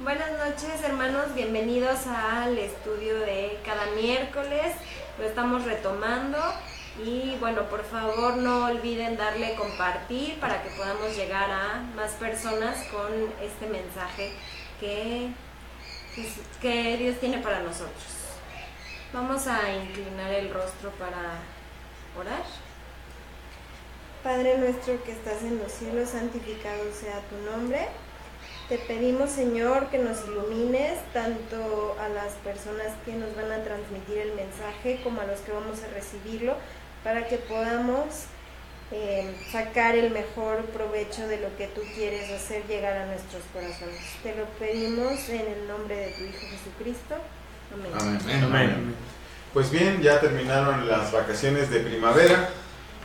Buenas noches, hermanos, bienvenidos al estudio de cada miércoles. Lo estamos retomando y bueno, por favor no olviden darle compartir para que podamos llegar a más personas con este mensaje que Dios tiene para nosotros. Vamos a inclinar el rostro para orar. Padre nuestro que estás en los cielos, santificado sea tu nombre. Te pedimos, Señor, que nos ilumines tanto a las personas que nos van a transmitir el mensaje como a los que vamos a recibirlo, para que podamos sacar el mejor provecho de lo que tú quieres hacer llegar a nuestros corazones. Te lo pedimos en el nombre de tu Hijo Jesucristo. Amén. Amén. Amén. Pues bien, ya terminaron las vacaciones de primavera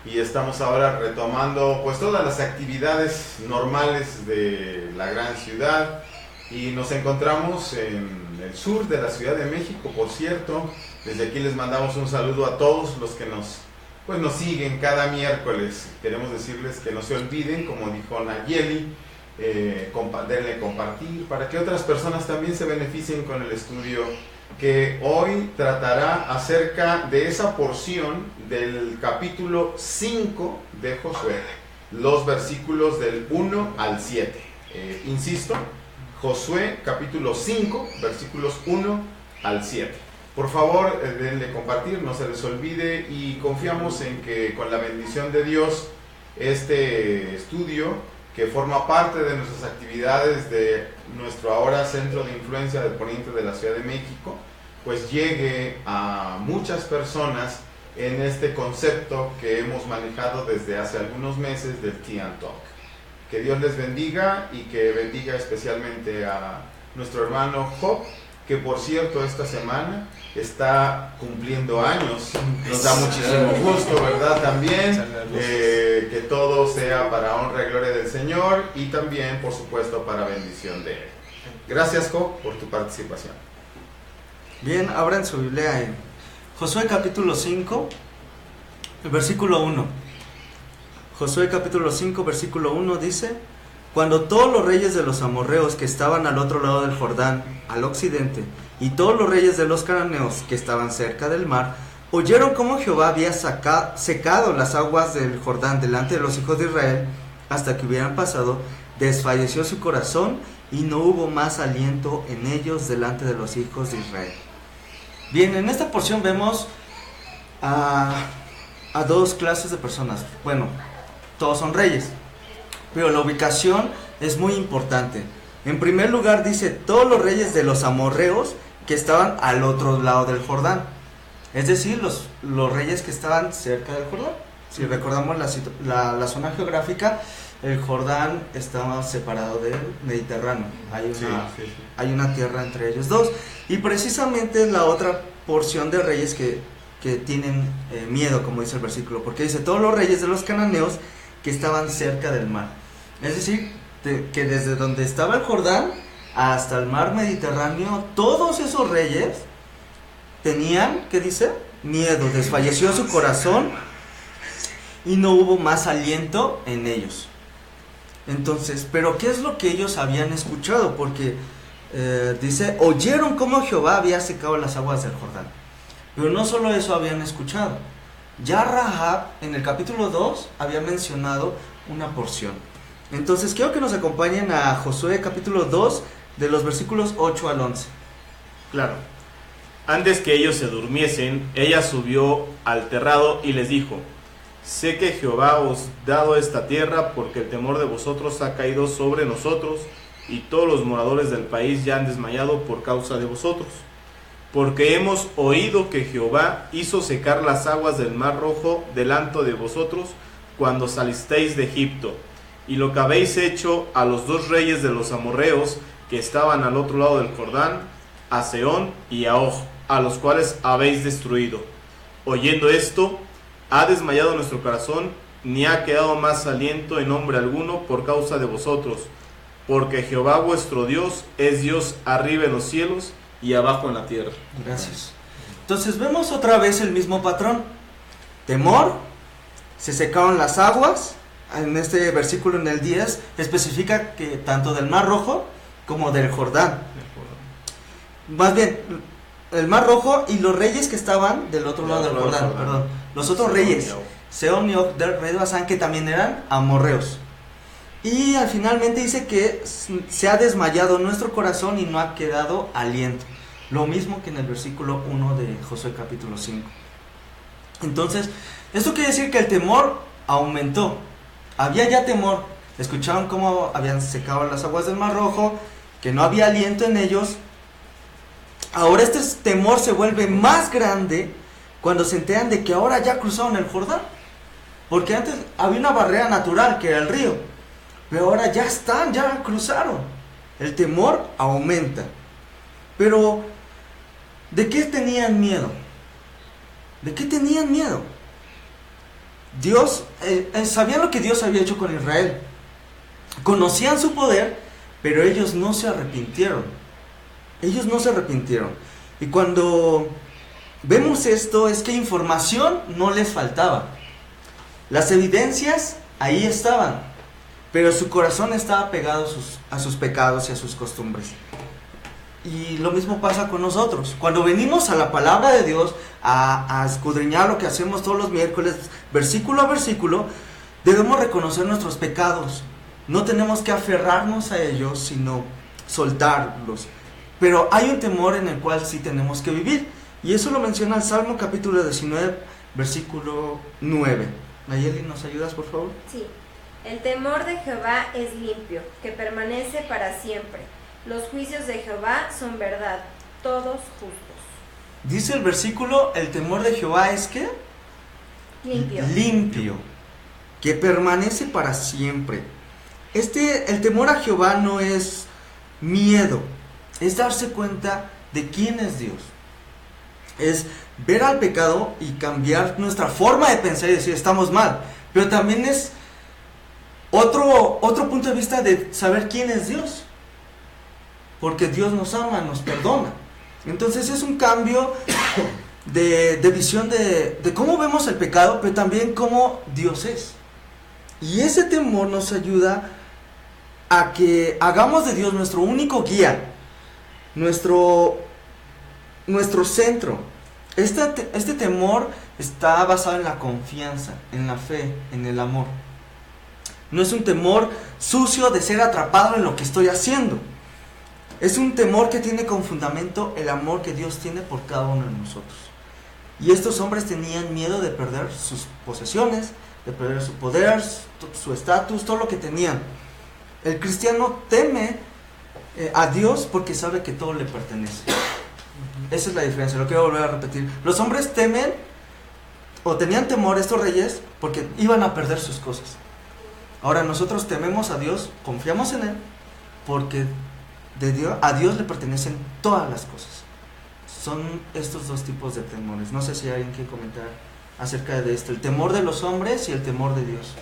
y estamos ahora retomando pues todas las actividades normales de la gran ciudad, y nos encontramos en el sur de la Ciudad de México. Por cierto, desde aquí les mandamos un saludo a todos los que nos siguen cada miércoles. Queremos decirles que no se olviden, como dijo Nayeli, denle compartir para que otras personas también se beneficien con el estudio que hoy tratará acerca de esa porción del capítulo 5 de Josué, los versículos del 1 al 7. Insisto, Josué capítulo 5, versículos 1 al 7. Por favor, denle compartir, no se les olvide, y confiamos en que con la bendición de Dios, este estudio, que forma parte de nuestras actividades de nuestro ahora Centro de Influencia del Poniente de la Ciudad de México, pues llegue a muchas personas en este concepto que hemos manejado desde hace algunos meses del Tea and Talk. Que Dios les bendiga y que bendiga especialmente a nuestro hermano Job, que por cierto esta semana está cumpliendo años. Nos da muchísimo gusto, ¿verdad? También que todo sea para honra y gloria del Señor, y también por supuesto para bendición de Él. Gracias, Job, por tu participación. Bien, abran su Biblia en Josué capítulo 5, el versículo 1. Josué capítulo 5, versículo 1 dice: Cuando todos los reyes de los amorreos que estaban al otro lado del Jordán, al occidente, y todos los reyes de los cananeos que estaban cerca del mar, oyeron cómo Jehová había secado las aguas del Jordán delante de los hijos de Israel hasta que hubieran pasado, desfalleció su corazón y no hubo más aliento en ellos delante de los hijos de Israel. Bien, en esta porción vemos a dos clases de personas. Bueno, todos son reyes, pero la ubicación es muy importante. En primer lugar dice todos los reyes de los amorreos que estaban al otro lado del Jordán, es decir, los reyes que estaban cerca del Jordán. Si recordamos la zona geográfica, el Jordán estaba separado del Mediterráneo. Hay una tierra entre ellos dos, y precisamente es la otra porción de reyes que tienen miedo, como dice el versículo, porque dice todos los reyes de los cananeos que estaban cerca del mar. Es decir, que desde donde estaba el Jordán hasta el mar Mediterráneo, todos esos reyes tenían, ¿qué dice? Miedo, desfalleció su corazón y no hubo más aliento en ellos. Entonces, ¿pero qué es lo que ellos habían escuchado? Porque dice, oyeron cómo Jehová había secado las aguas del Jordán. Pero no solo eso habían escuchado. Ya Rahab en el capítulo 2 había mencionado una porción. Entonces quiero que nos acompañen a Josué capítulo 2 de los versículos 8 al 11. Claro. Antes que ellos se durmiesen, ella subió al terrado y les dijo: Sé que Jehová os ha dado esta tierra, porque el temor de vosotros ha caído sobre nosotros, y todos los moradores del país ya han desmayado por causa de vosotros. Porque hemos oído que Jehová hizo secar las aguas del mar Rojo delante de vosotros cuando salisteis de Egipto, y lo que habéis hecho a los dos reyes de los amorreos que estaban al otro lado del Jordán, a Sehón y a Og, a los cuales habéis destruido. Oyendo esto, ha desmayado nuestro corazón, ni ha quedado más aliento en hombre alguno por causa de vosotros, porque Jehová vuestro Dios es Dios arriba en los cielos y abajo en la tierra. Gracias. Entonces vemos otra vez el mismo patrón. Temor, se secaron las aguas. En este versículo, en el 10, especifica que tanto del Mar Rojo como del Jordán. Más bien, el Mar Rojo y los reyes que estaban del otro lado del Jordán, perdón. Los otros reyes, Sehón y Og del rey de Basán, que también eran amorreos. Y finalmente dice que se ha desmayado nuestro corazón y no ha quedado aliento. Lo mismo que en el versículo 1 de Josué capítulo 5. Entonces, esto quiere decir que el temor aumentó. Había ya temor. Escucharon cómo habían secado las aguas del Mar Rojo, que no había aliento en ellos. Ahora este temor se vuelve más grande cuando se enteran de que ahora ya cruzaron el Jordán. Porque antes había una barrera natural que era el río, pero ahora ya cruzaron. El temor aumenta. Pero, ¿de qué tenían miedo? ¿De qué tenían miedo? Dios, sabían lo que Dios había hecho con Israel. Conocían su poder, pero ellos no se arrepintieron. Ellos no se arrepintieron. Y cuando vemos esto, es que información no les faltaba. Las evidencias ahí estaban, pero su corazón estaba pegado a sus pecados y a sus costumbres. Y lo mismo pasa con nosotros. Cuando venimos a la palabra de Dios, a escudriñar lo que hacemos todos los miércoles, versículo a versículo, debemos reconocer nuestros pecados. No tenemos que aferrarnos a ellos, sino soltarlos. Pero hay un temor en el cual sí tenemos que vivir. Y eso lo menciona el Salmo capítulo 19, versículo 9. Nayeli, ¿nos ayudas, por favor? Sí. El temor de Jehová es limpio, que permanece para siempre. Los juicios de Jehová son verdad, todos justos. Dice el versículo, el temor de Jehová es ¿qué? Limpio. Limpio, que permanece para siempre. El temor a Jehová no es miedo, es darse cuenta de quién es Dios. Es ver al pecado y cambiar nuestra forma de pensar y decir estamos mal. Pero también es otro punto de vista de saber quién es Dios. Porque Dios nos ama, nos perdona. Entonces es un cambio de visión de cómo vemos el pecado, pero también cómo Dios es. Y ese temor nos ayuda a que hagamos de Dios nuestro único guía, nuestro centro. Este temor está basado en la confianza, en la fe, en el amor. No es un temor sucio de ser atrapado en lo que estoy haciendo. Es un temor que tiene como fundamento el amor que Dios tiene por cada uno de nosotros. Y estos hombres tenían miedo de perder sus posesiones, de perder su poder, su estatus, todo lo que tenían. El cristiano teme a Dios porque sabe que todo le pertenece. Esa es la diferencia, lo quiero volver a repetir. Los hombres temen o tenían temor, estos reyes, porque iban a perder sus cosas. Ahora nosotros tememos a Dios, confiamos en Él, porque a Dios le pertenecen todas las cosas. Son estos dos tipos de temores. No sé si hay alguien quiere comentar acerca de esto, el temor de los hombres y el temor de Dios.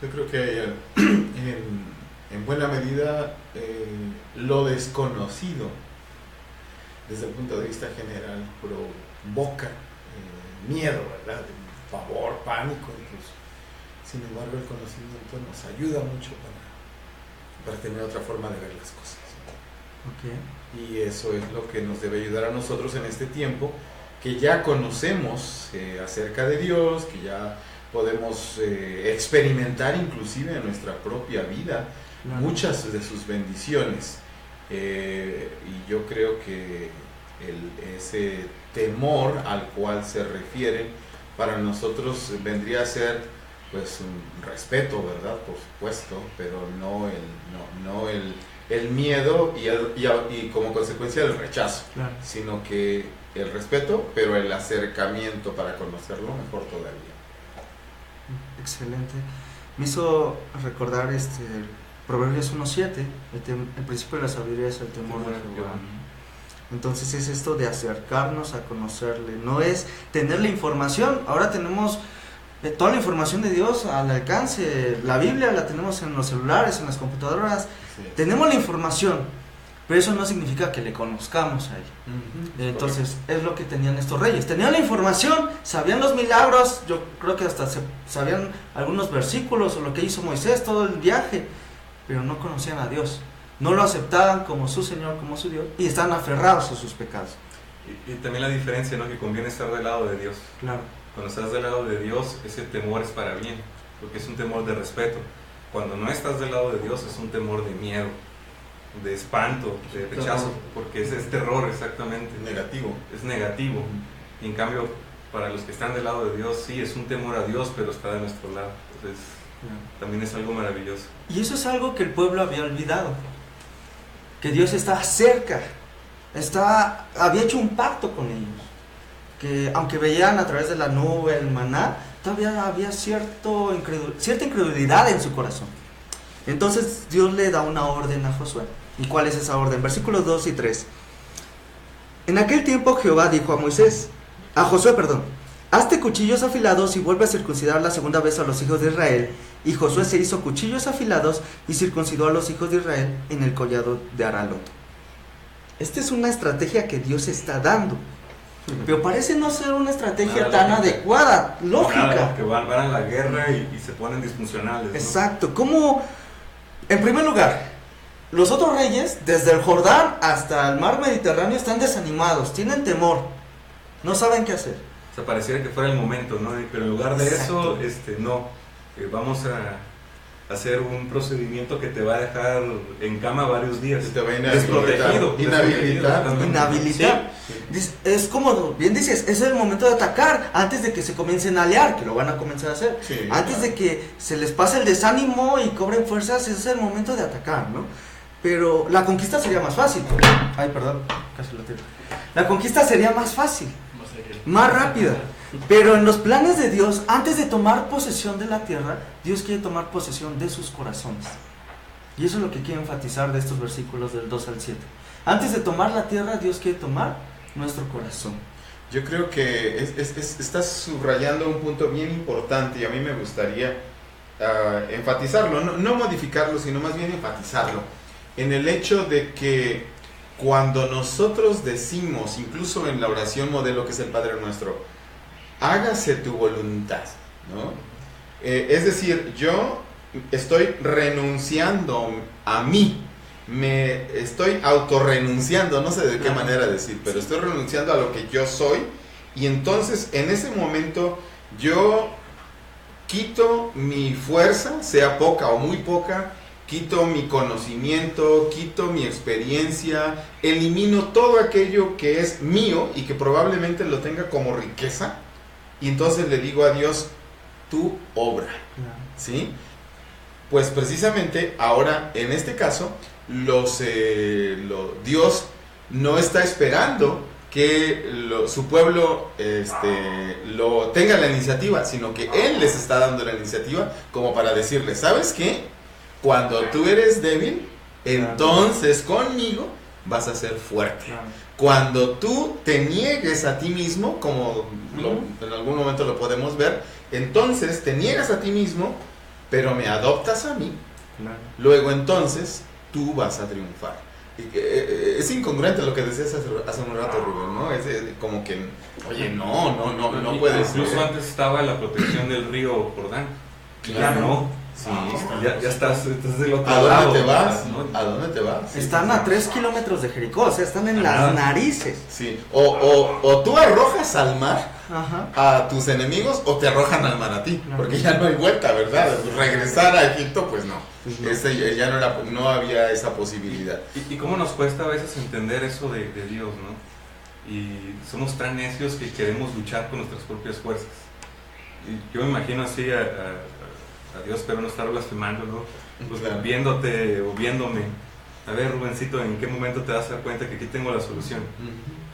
Yo creo que en buena medida lo desconocido desde el punto de vista general provoca miedo, ¿verdad? Pavor, pánico incluso. Sin embargo, el conocimiento nos ayuda mucho para tener otra forma de ver las cosas. Okay. Y eso es lo que nos debe ayudar a nosotros en este tiempo, que ya conocemos acerca de Dios, que ya podemos experimentar inclusive en nuestra propia vida muchas de sus bendiciones. Y yo creo que ese temor al cual se refieren para nosotros vendría a ser pues un respeto, ¿verdad? Por supuesto, pero no el miedo y como consecuencia el rechazo, claro, sino que el respeto, pero el acercamiento para conocerlo mejor todavía. Excelente. Me hizo recordar Proverbios 1:7, el principio de la sabiduría es el temor de Jehová. Entonces es esto de acercarnos a conocerle, no es tener la información. Ahora tenemos toda la información de Dios al alcance, la Biblia la tenemos en los celulares, en las computadoras, sí. Tenemos la información, pero eso no significa que le conozcamos a Él. Entonces es lo que tenían estos reyes, tenían la información, sabían los milagros, yo creo que hasta sabían algunos versículos o lo que hizo Moisés, todo el viaje, pero no conocían a Dios, no lo aceptaban como su Señor, como su Dios, y estaban aferrados a sus pecados. Y también la diferencia, ¿no? Que conviene estar del lado de Dios. Claro. Cuando estás del lado de Dios, ese temor es para bien, porque es un temor de respeto. Cuando no estás del lado de Dios, es un temor de miedo, de espanto, de rechazo, porque es terror exactamente. Negativo. Es negativo. Y en cambio, para los que están del lado de Dios, sí, es un temor a Dios, pero está de nuestro lado. Entonces, también es algo maravilloso. Y eso es algo que el pueblo había olvidado, que Dios estaba cerca, había hecho un pacto con ellos, que aunque veían a través de la nube, el maná, todavía había cierta incredulidad en su corazón. Entonces Dios le da una orden a Josué. ¿Y cuál es esa orden? Versículos 2 y 3. En aquel tiempo Jehová dijo a Josué, hazte cuchillos afilados y vuelve a circuncidar la segunda vez a los hijos de Israel. Y Josué se hizo cuchillos afilados y circuncidó a los hijos de Israel en el collado de Aralot. Esta es una estrategia que Dios está dando, pero parece no ser una estrategia tan adecuada, lógica. Que van a la guerra y se ponen disfuncionales, ¿no? Exacto. ¿Cómo? En primer lugar, los otros reyes, desde el Jordán hasta el mar Mediterráneo, están desanimados, tienen temor, no saben qué hacer. O sea, pareciera que fuera el momento, ¿no? Pero en lugar de Exacto. eso, no. Vamos a hacer un procedimiento que te va a dejar en cama varios días. Te va a desprotegido. Inhabilitar. Sí. Es como bien dices, es el momento de atacar antes de que se comiencen a aliar, que lo van a comenzar a hacer. Sí, antes de que se les pase el desánimo y cobren fuerzas, ese es el momento de atacar, ¿no? Pero la conquista sería más fácil. Ay, perdón, casi lo tiro. La conquista sería más fácil, más rápida. Pero en los planes de Dios, antes de tomar posesión de la tierra, Dios quiere tomar posesión de sus corazones. Y eso es lo que quiero enfatizar de estos versículos del 2 al 7. Antes de tomar la tierra, Dios quiere tomar nuestro corazón. Yo creo que estás subrayando un punto bien importante y a mí me gustaría enfatizarlo, no modificarlo, sino más bien enfatizarlo, en el hecho de que cuando nosotros decimos, incluso en la oración modelo que es el Padre Nuestro, hágase tu voluntad, ¿no? Es decir, yo estoy renunciando a mí, me estoy autorrenunciando, no sé de qué manera decir, pero estoy renunciando a lo que yo soy, y entonces en ese momento yo quito mi fuerza, sea poca o muy poca, quito mi conocimiento, quito mi experiencia, elimino todo aquello que es mío y que probablemente lo tenga como riqueza, y entonces le digo a Dios, tú obra, ¿sí? Pues precisamente ahora, en este caso, Dios no está esperando que su pueblo lo tenga la iniciativa, sino que Él les está dando la iniciativa como para decirles, ¿sabes qué? Cuando tú eres débil, entonces conmigo vas a ser fuerte. Cuando tú te niegues a ti mismo, como en algún momento lo podemos ver, entonces te niegas a ti mismo, pero me adoptas a mí, luego entonces tú vas a triunfar. Es incongruente lo que decías hace un rato, Rubén, ¿no? Es como que, oye, no puede ser. Incluso antes estaba la protección del río Jordán. Claro. Ya no. Sí, ya estás del otro ¿A lado. dónde te vas? ¿No? ¿A dónde te vas? Están a 3 kilómetros de Jericó, o sea, están en las narices. Sí, o tú arrojas al mar Ajá. a tus enemigos o te arrojan al mar a ti, porque ya no hay vuelta, ¿verdad? Regresar a Egipto, pues no. Ya no había esa posibilidad. ¿Y cómo nos cuesta a veces entender eso de Dios, ¿no? Y somos tan necios que queremos luchar con nuestras propias fuerzas. Y yo me imagino así a Dios, pero no estar blasfemando, ¿no? Pues Claro. viéndote o viéndome. A ver, Rubencito, ¿en qué momento te vas a dar cuenta que aquí tengo la solución?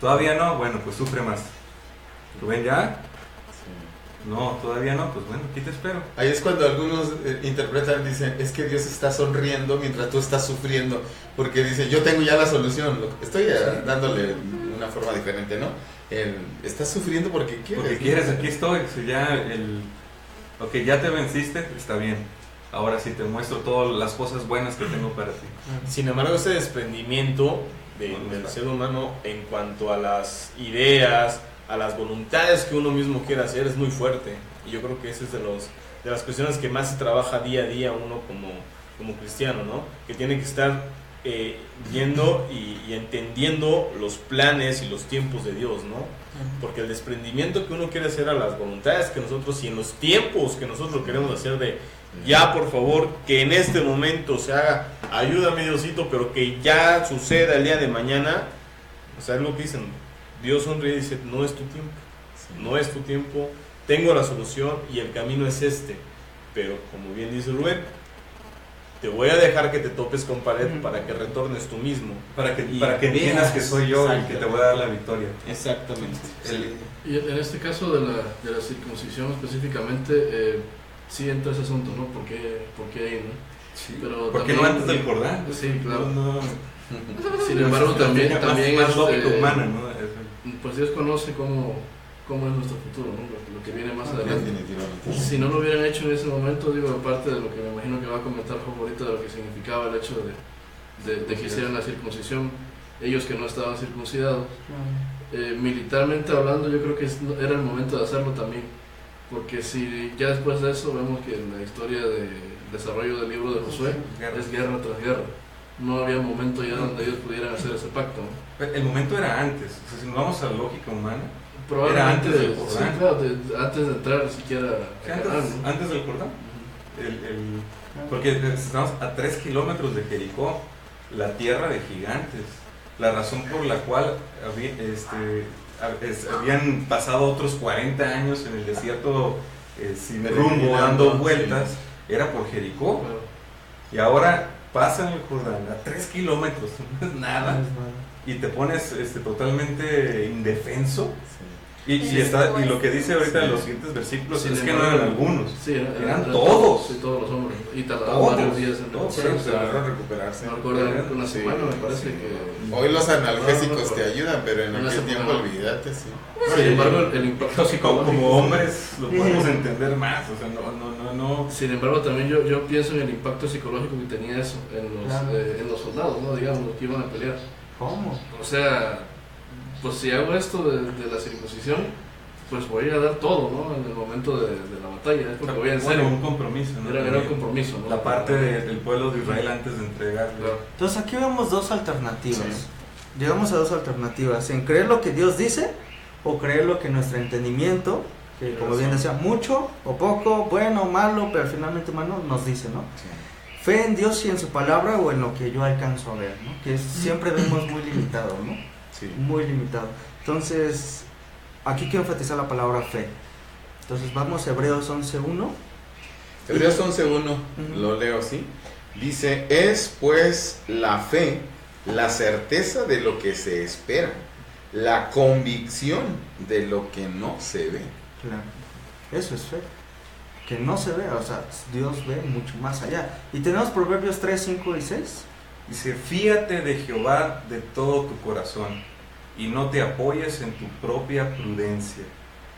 ¿Todavía no? Bueno, pues sufre más. ¿Rubén ya? No, todavía no, pues bueno, aquí te espero. Ahí es cuando algunos interpretan, dicen, es que Dios está sonriendo mientras tú estás sufriendo, porque dice, yo tengo ya la solución. Estoy dándole una forma diferente, ¿no? Estás sufriendo porque quieres. Porque quieres, aquí estoy. Si ok, ya te venciste, está bien. Ahora sí te muestro todas las cosas buenas que tengo para ti. Sin embargo, ese desprendimiento del ser humano en cuanto a las ideas, a las voluntades que uno mismo quiere hacer es muy fuerte. Y yo creo que ese es de las cuestiones que más se trabaja día a día uno como cristiano, ¿no? Que tiene que estar viendo y entendiendo los planes y los tiempos de Dios, ¿no? Porque el desprendimiento que uno quiere hacer a las voluntades que nosotros y en los tiempos que nosotros queremos hacer de ya, por favor, que en este momento se haga, ayúdame Diosito, pero que ya suceda el día de mañana. O sea, es lo que dicen, Dios sonríe y dice, no es tu tiempo, no es tu tiempo, tengo la solución y el camino es este, pero como bien dice Rubén, te voy a dejar que te topes con pared para que retornes tú mismo. Para que entiendas que soy yo el que te voy a dar la victoria. Exactamente. Y en este caso de la circuncisión específicamente, sí entra ese asunto, ¿no? ¿Por qué ahí, no? Sí. Pero ¿Por qué también, no antes del Jordán? Sí, claro. No. Sin embargo, también más lógica humana, ¿no? Pues Dios conoce cómo es nuestro futuro, ¿no? Lo que viene más adelante. Definitivamente. Si no lo hubieran hecho en ese momento, digo, aparte de lo que me imagino que va a comentar favorito de lo que significaba el hecho de que hicieran la circuncisión, ellos que no estaban circuncidados, militarmente hablando, yo creo que era el momento de hacerlo también, porque si ya después de eso vemos que en la historia de desarrollo del libro de Josué es guerra tras guerra, no había momento ya donde ellos pudieran hacer ese pacto, ¿no? El momento era antes, o sea, si nos vamos a la lógica humana, Probablemente, era antes del Jordán. sí, claro, antes de entrar siquiera a Canaán, ¿no? antes del Jordán. Porque estamos a 3 kilómetros de Jericó, la tierra de gigantes. La razón por la cual habían pasado otros 40 años en el desierto sin rumbo, dando vueltas, era por Jericó. Claro. Y ahora pasan el Jordán a 3 kilómetros, no es nada, y te pones totalmente indefenso. Y lo que dice ahorita en los siguientes versículos es que no eran algunos, Sí, eran todos. Sí, todos los hombres. Y tardaron Todos, varios días en todos. Tardaron en recuperarse. No recuerdo, una semana me parece que... Hoy los analgésicos No, te ayudan, pero en en ese aquel tiempo momento. olvídate, sí. Sin embargo, el impacto psicológico... Como hombres lo podemos entender más, o sea, no. Sin embargo, también yo pienso en el impacto psicológico que tenía eso en los soldados, ¿no? Digamos, los que iban a pelear. ¿Cómo? O sea, pues si hago esto de la circuncisión, pues voy a dar todo, ¿no? En el momento de la batalla, es porque voy en serio. Un compromiso, ¿no? Era un compromiso, ¿no? La parte del pueblo de Israel antes de entregarle. Claro. Entonces aquí vemos dos alternativas. Llegamos a dos alternativas, en creer lo que Dios dice o creer lo que nuestro entendimiento, que como bien decía, mucho o poco, bueno o malo, pero finalmente malo, nos dice, ¿no? Fe en Dios y en su palabra o en lo que yo alcanzo a ver, ¿no? Que siempre vemos muy limitado, ¿no? Sí. Muy limitado. Entonces, aquí quiero enfatizar la palabra fe. Entonces vamos a Hebreos 11:1. Hebreos 11:1, lo leo así. Dice, es pues la fe, la certeza de lo que se espera, la convicción de lo que no se ve. Claro. Eso es fe. Que no se ve, o sea, Dios ve mucho más allá. Y tenemos Proverbios 3, 5 y 6. Dice, fíate de Jehová de todo tu corazón y no te apoyes en tu propia prudencia.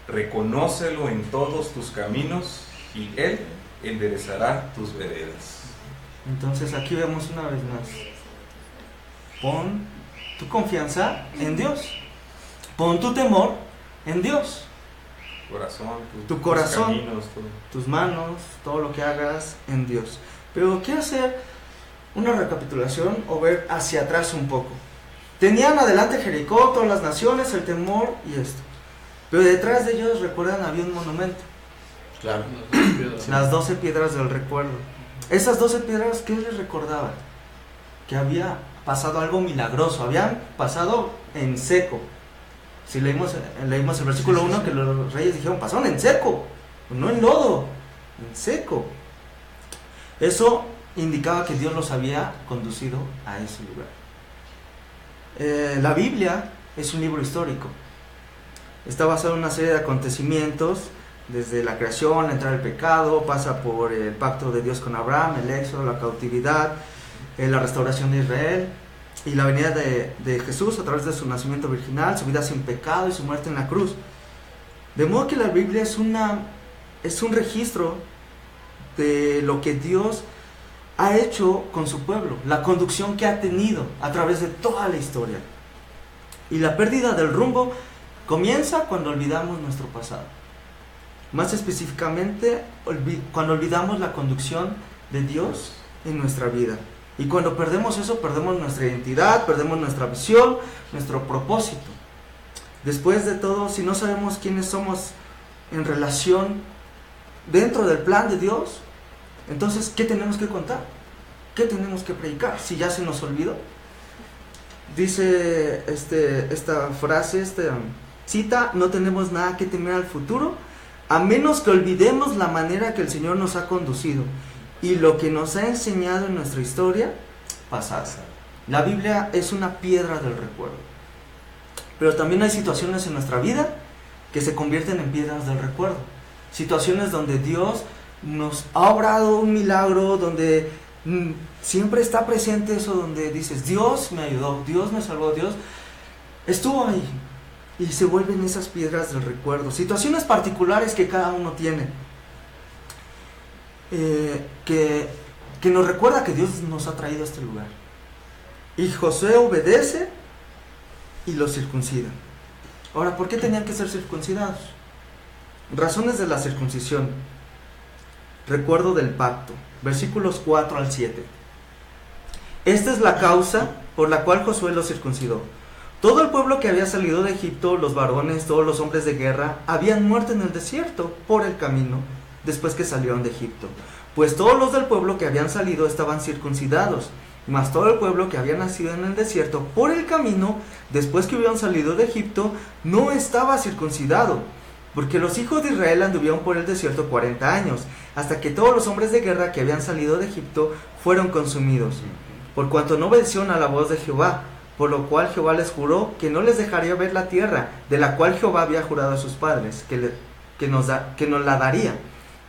Reconócelo en todos tus caminos y Él enderezará tus veredas. Entonces aquí vemos una vez más. Pon tu confianza en Dios. Pon tu temor en Dios. Corazón, Tu corazón, tus caminos, todo. Tus manos, todo lo que hagas en Dios. Pero quiero hacer una recapitulación o ver hacia atrás un poco. Tenían adelante Jericó, todas las naciones, el temor y esto. Pero detrás de ellos, recuerdan, había un monumento. Claro. Las 12 piedras del recuerdo. Esas 12 piedras, ¿qué les recordaban? Que había pasado algo milagroso, habían pasado en seco. Si leímos el versículo 1, que los reyes dijeron, pasaron en seco, no en lodo, en seco. Eso indicaba que Dios los había conducido a ese lugar. La Biblia es un libro histórico. Está basado en una serie de acontecimientos, desde la creación, la entrada del pecado, pasa por el pacto de Dios con Abraham, el éxodo, la cautividad, la restauración de Israel y la venida de Jesús a través de su nacimiento virginal, su vida sin pecado y su muerte en la cruz. De modo que la Biblia es un registro de lo que Dios ha hecho con su pueblo, la conducción que ha tenido a través de toda la historia. Y la pérdida del rumbo comienza cuando olvidamos nuestro pasado. Más específicamente, cuando olvidamos la conducción de Dios en nuestra vida. Y cuando perdemos eso, perdemos nuestra identidad, perdemos nuestra visión, nuestro propósito. Después de todo, si no sabemos quiénes somos en relación dentro del plan de Dios, entonces, ¿qué tenemos que contar? ¿Qué tenemos que predicar? Si ya se nos olvidó. Dice esta frase, esta cita: no tenemos nada que temer al futuro, a menos que olvidemos la manera que el Señor nos ha conducido y lo que nos ha enseñado en nuestra historia pasada. La Biblia es una piedra del recuerdo. Pero también hay situaciones en nuestra vida que se convierten en piedras del recuerdo. Situaciones donde Dios nos ha obrado un milagro, donde siempre está presente eso, donde dices: Dios me ayudó, Dios me salvó, Dios estuvo ahí. Y se vuelven esas piedras del recuerdo. Situaciones particulares que cada uno tiene. Que nos recuerda que Dios nos ha traído a este lugar. Y Josué obedece y los circuncida. Ahora, ¿por qué tenían que ser circuncidados? Razones de la circuncisión. Recuerdo del pacto. Versículos 4 al 7. Esta es la causa por la cual Josué los circuncidó. Todo el pueblo que había salido de Egipto, los varones, todos los hombres de guerra, habían muerto en el desierto por el camino después que salieron de Egipto. Pues todos los del pueblo que habían salido estaban circuncidados, mas todo el pueblo que había nacido en el desierto por el camino después que habían salido de Egipto no estaba circuncidado, porque los hijos de Israel anduvieron por el desierto 40 años, hasta que todos los hombres de guerra que habían salido de Egipto fueron consumidos, por cuanto no obedecieron a la voz de Jehová, por lo cual Jehová les juró que no les dejaría ver la tierra, de la cual Jehová había jurado a sus padres, que nos la daría,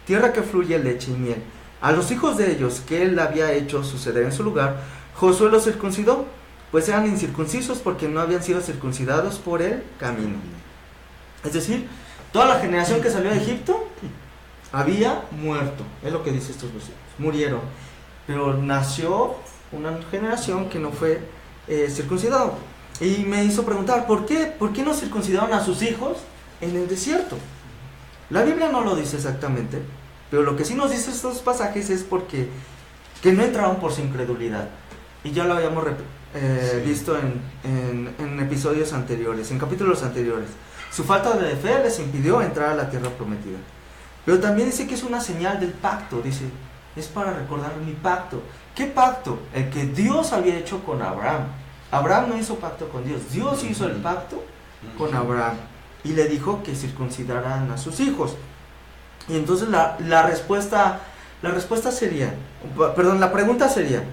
tierra que fluye leche y miel. A los hijos de ellos que él había hecho suceder en su lugar, Josué los circuncidó, pues eran incircuncisos porque no habían sido circuncidados por el camino. Es decir, toda la generación que salió de Egipto había muerto, es lo que dice estos versículos, murieron, pero nació una generación que no fue circuncidado. Y me hizo preguntar, ¿por qué no circuncidaron a sus hijos en el desierto? La Biblia no lo dice exactamente, pero lo que sí nos dice estos pasajes es porque que no entraron por su incredulidad. Y ya lo habíamos visto en episodios anteriores, en capítulos anteriores. Su falta de fe les impidió entrar a la tierra prometida. Pero también dice que es una señal del pacto, dice, es para recordar mi pacto. ¿Qué pacto? El que Dios había hecho con Abraham. Abraham no hizo pacto con Dios, Dios hizo el pacto con Abraham y le dijo que circuncidaran a sus hijos. Y entonces la pregunta sería,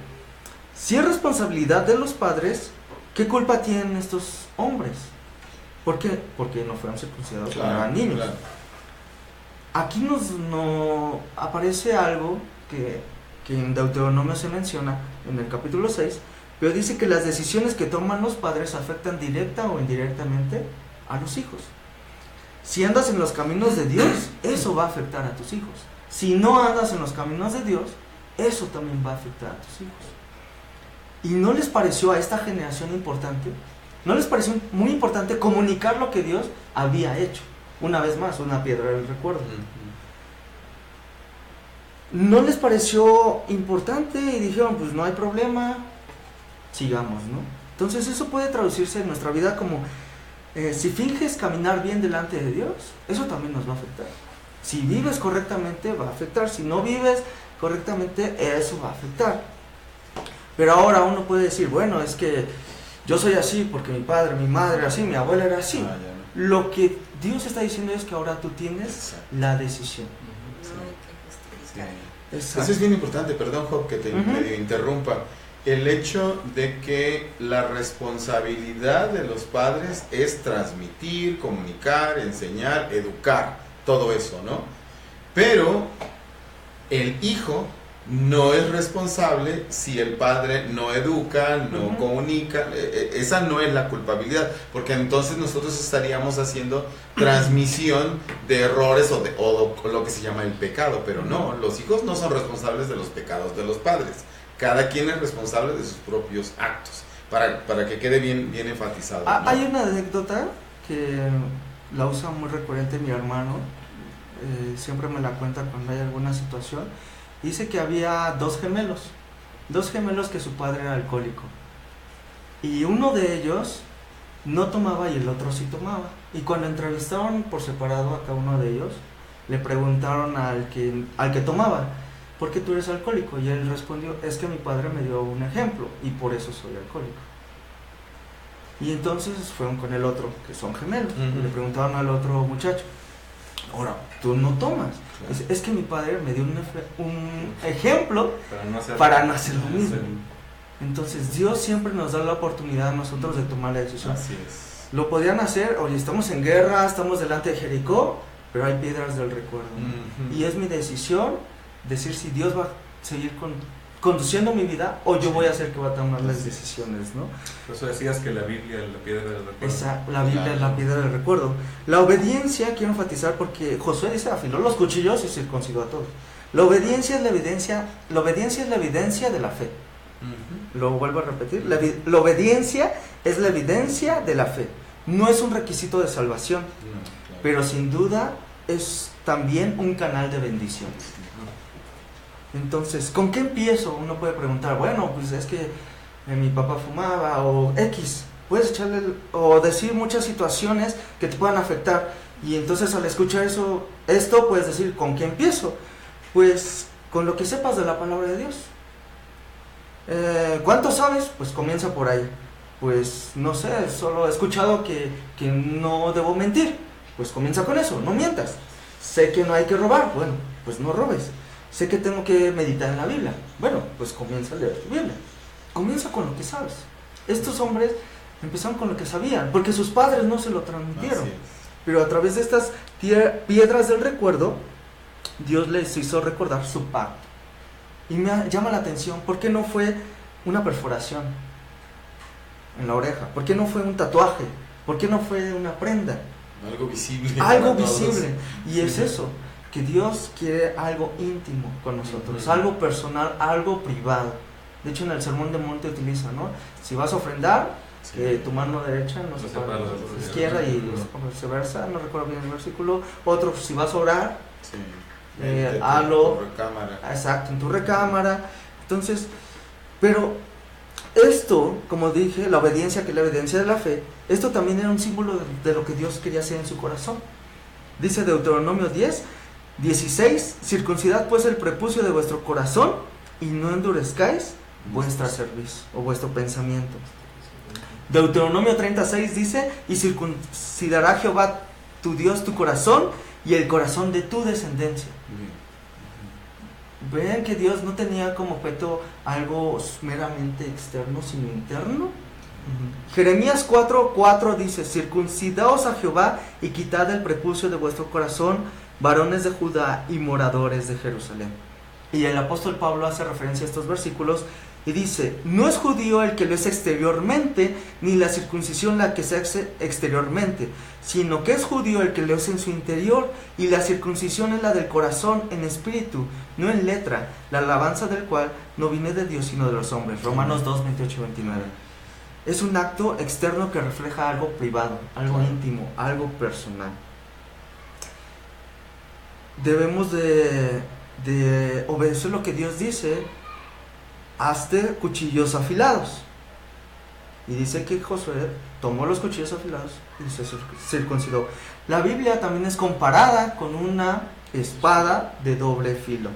si es responsabilidad de los padres, ¿qué culpa tienen estos hombres? ¿Por qué? Porque no fueron circuncidados cuando eran niños. Claro. Aquí nos aparece algo que en Deuteronomio se menciona en el capítulo 6, pero dice que las decisiones que toman los padres afectan directa o indirectamente a los hijos. Si andas en los caminos de Dios, eso va a afectar a tus hijos. Si no andas en los caminos de Dios, eso también va a afectar a tus hijos. ¿Y no les pareció a esta generación importante? ¿No les pareció muy importante comunicar lo que Dios había hecho? Una vez más, una piedra del recuerdo. ¿No les pareció importante y dijeron, pues no hay problema, sigamos, ¿no? Entonces eso puede traducirse en nuestra vida como, si finges caminar bien delante de Dios, eso también nos va a afectar. Si vives correctamente, va a afectar. Si no vives correctamente, eso va a afectar. Pero ahora uno puede decir, bueno, es que yo soy así porque mi padre, mi madre era así, mi abuela era así. Lo que Dios está diciendo es que ahora tú tienes la decisión. Eso es bien importante, perdón Job que te medio interrumpa, el hecho de que la responsabilidad de los padres es transmitir, comunicar, enseñar, educar, todo eso, ¿no? Pero el hijo no es responsable si el padre no educa, no comunica. Esa no es la culpabilidad, porque entonces nosotros estaríamos haciendo transmisión de errores o lo que se llama el pecado, pero no, los hijos no son responsables de los pecados de los padres. Cada quien es responsable de sus propios actos, para que quede bien enfatizado, ¿no? Hay una anécdota que la usa muy recurrente mi hermano, siempre me la cuenta cuando hay alguna situación. Dice que había dos gemelos 2 gemelos que su padre era alcohólico. Y uno de ellos no tomaba y el otro sí tomaba. Y cuando entrevistaron por separado a cada uno de ellos, le preguntaron al que tomaba, ¿por qué tú eres alcohólico? Y él respondió, es que mi padre me dio un ejemplo y por eso soy alcohólico. Y entonces fueron con el otro, que son gemelos, y le preguntaron al otro muchacho, ahora, tú no tomas. Claro. Es que mi padre me dio un ejemplo para no hacer lo mismo. Entonces Dios siempre nos da la oportunidad a nosotros de tomar la decisión. Así es. Lo podrían hacer, oye, estamos en guerra, estamos delante de Jericó, pero hay piedras del recuerdo. Y es mi decisión decir si Dios va a seguir conduciendo mi vida o yo voy a ser que va a tomar las decisiones, ¿no? Por eso decías que la Biblia es la piedra del recuerdo. La Biblia es la piedra del recuerdo. La obediencia, quiero enfatizar porque Josué dice, afiló los cuchillos y circuncidó a todos. La obediencia es la evidencia de la fe. Lo vuelvo a repetir, la obediencia es la evidencia de la fe. No es un requisito de salvación, pero sin duda es también un canal de bendición. Entonces, ¿con qué empiezo? Uno puede preguntar, bueno, pues es que mi papá fumaba o X. Puedes echarle o decir muchas situaciones que te puedan afectar. Y entonces al escuchar esto puedes decir, ¿con qué empiezo? Pues con lo que sepas de la palabra de Dios. ¿Cuánto sabes? Pues comienza por ahí. Pues no sé, solo he escuchado que no debo mentir. Pues comienza con eso, no mientas. Sé que no hay que robar, bueno, pues no robes. Sé que tengo que meditar en la Biblia. Bueno, pues comienza a leer tu Biblia. Comienza con lo que sabes. Estos hombres empezaron con lo que sabían, porque sus padres no se lo transmitieron. Pero a través de estas piedras del recuerdo, Dios les hizo recordar su pacto. Y me llama la atención, ¿por qué no fue una perforación en la oreja? ¿Por qué no fue un tatuaje? ¿Por qué no fue una prenda? Algo visible. Algo visible. Y es eso, que Dios quiere algo íntimo con nosotros, algo personal, algo privado. De hecho, en el Sermón del Monte utiliza, ¿no? Si vas a ofrendar, que tu mano derecha no se para la izquierda y viceversa, no recuerdo bien el versículo. Otro, si vas a orar, hazlo. Exacto, en tu recámara. Entonces, pero esto, como dije, la obediencia, que es la obediencia de la fe, esto también era un símbolo de lo que Dios quería hacer en su corazón. Dice Deuteronomio 10:16, circuncidad pues el prepucio de vuestro corazón y no endurezcáis vuestra cerviz o vuestro pensamiento. Deuteronomio 36 dice, y circuncidará Jehová tu Dios tu corazón y el corazón de tu descendencia. Vean que Dios no tenía como objeto algo meramente externo, sino interno. Jeremías 4:4 dice, circuncidaos a Jehová y quitad el prepucio de vuestro corazón, varones de Judá y moradores de Jerusalén. Y el apóstol Pablo hace referencia a estos versículos y dice, no es judío el que lo es exteriormente, ni la circuncisión la que se hace exteriormente, sino que es judío el que lo es en su interior, y la circuncisión es la del corazón en espíritu, no en letra, la alabanza del cual no viene de Dios sino de los hombres. Romanos 2:28-29. Es un acto externo que refleja algo privado, algo íntimo, algo personal. Debemos de obedecer lo que Dios dice. Hazte cuchillos afilados. Y dice que Josué tomó los cuchillos afilados y se circuncidó. La Biblia también es comparada con una espada de doble filo.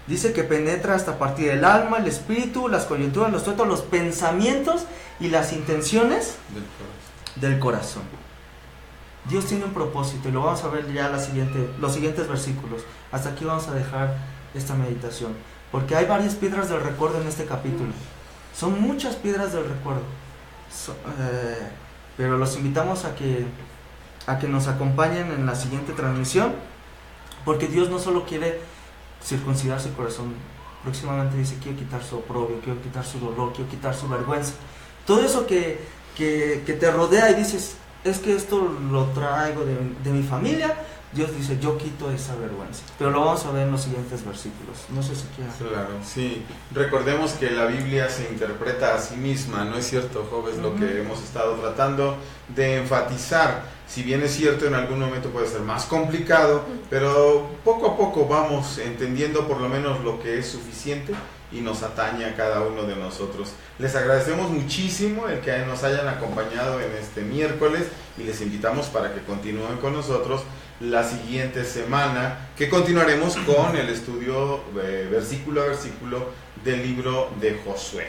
Dice que penetra hasta partir el alma, el espíritu, las coyunturas, los tuétanos, los pensamientos y las intenciones del corazón. Dios tiene un propósito y lo vamos a ver ya los siguientes versículos. Hasta aquí vamos a dejar esta meditación, porque hay varias piedras del recuerdo en este capítulo. Son muchas piedras del recuerdo, pero los invitamos a que nos acompañen en la siguiente transmisión, porque Dios no solo quiere circuncidar su corazón, próximamente dice, quiero quitar su oprobio, quiero quitar su dolor, quiero quitar su vergüenza. Todo eso que te rodea y dices, es que esto lo traigo de mi familia. Dios dice, yo quito esa vergüenza. Pero lo vamos a ver en los siguientes versículos. No sé si quieran. Claro, sí. Recordemos que la Biblia se interpreta a sí misma, ¿no es cierto, Job? Es lo que hemos estado tratando de enfatizar. Si bien es cierto, en algún momento puede ser más complicado, pero poco a poco vamos entendiendo por lo menos lo que es suficiente y nos atañe a cada uno de nosotros. Les agradecemos muchísimo el que nos hayan acompañado en este miércoles y les invitamos para que continúen con nosotros la siguiente semana, que continuaremos con el estudio versículo a versículo del libro de Josué.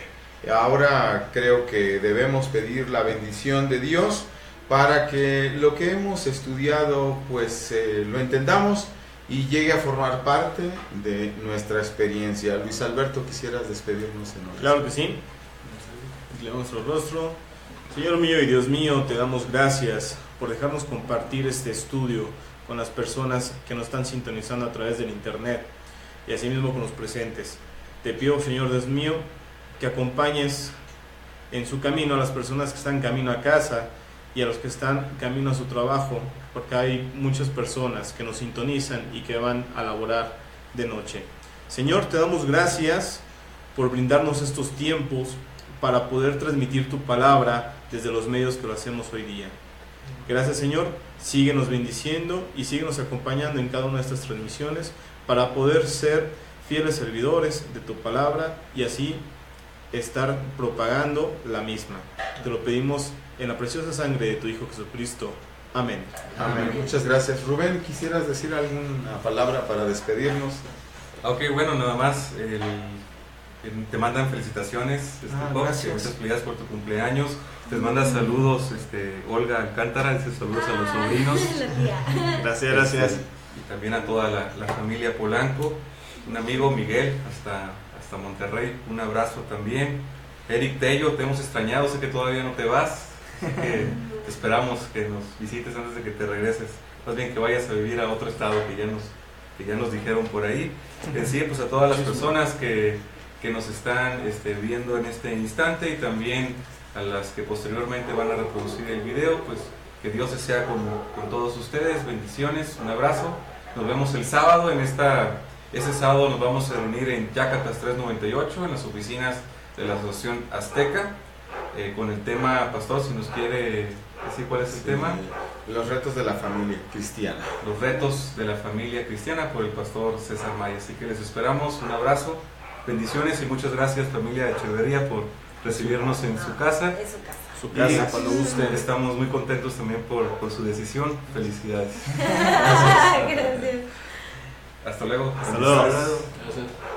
Ahora creo que debemos pedir la bendición de Dios para que lo que hemos estudiado pues lo entendamos y llegue a formar parte de nuestra experiencia. Luis Alberto, ¿quisieras despedirnos en oración? Claro que sí. Inclinamos nuestro rostro. Señor mío y Dios mío, te damos gracias por dejarnos compartir este estudio con las personas que nos están sintonizando a través del internet y asimismo con los presentes. Te pido, Señor Dios mío, que acompañes en su camino a las personas que están camino a casa y a los que están camino a su trabajo, porque hay muchas personas que nos sintonizan y que van a laborar de noche. Señor, te damos gracias por brindarnos estos tiempos para poder transmitir tu palabra desde los medios que lo hacemos hoy día. Gracias, Señor, síguenos bendiciendo y síguenos acompañando en cada una de estas transmisiones para poder ser fieles servidores de tu palabra y así estar propagando la misma. Te lo pedimos en la preciosa sangre de tu Hijo Jesucristo. Amén. Amén. Muchas gracias. Rubén, ¿quisieras decir alguna palabra para despedirnos? Ok, bueno, nada más te mandan felicitaciones, Pop, gracias. muchas felicidades por tu cumpleaños. Te manda saludos Olga Alcántara, dice saludos a los sobrinos. Gracias, gracias. Y también a toda la familia Polanco. Un amigo Miguel hasta Monterrey, un abrazo también. Eric Tello, te hemos extrañado, sé que todavía no te vas, así que te esperamos que nos visites antes de que te regreses. Más bien que vayas a vivir a otro estado que ya nos dijeron por ahí. En sí, pues a todas las personas que nos están viendo en este instante y también a las que posteriormente van a reproducir el video, pues que Dios sea con todos ustedes. Bendiciones, un abrazo. Nos vemos el sábado. Ese sábado nos vamos a reunir en Yacatas 398, en las oficinas de la Asociación Azteca, con el tema, pastor, si nos quiere decir cuál es el tema. Los retos de la familia cristiana. Los retos de la familia cristiana, por el pastor César Maya. Así que les esperamos, un abrazo, bendiciones y muchas gracias, familia Echeverría, por recibirnos en su casa. Es su casa. Su casa, Y cuando gusten. estamos muy contentos también por su decisión. Felicidades. Gracias. Hasta luego. Hasta luego. Gracias.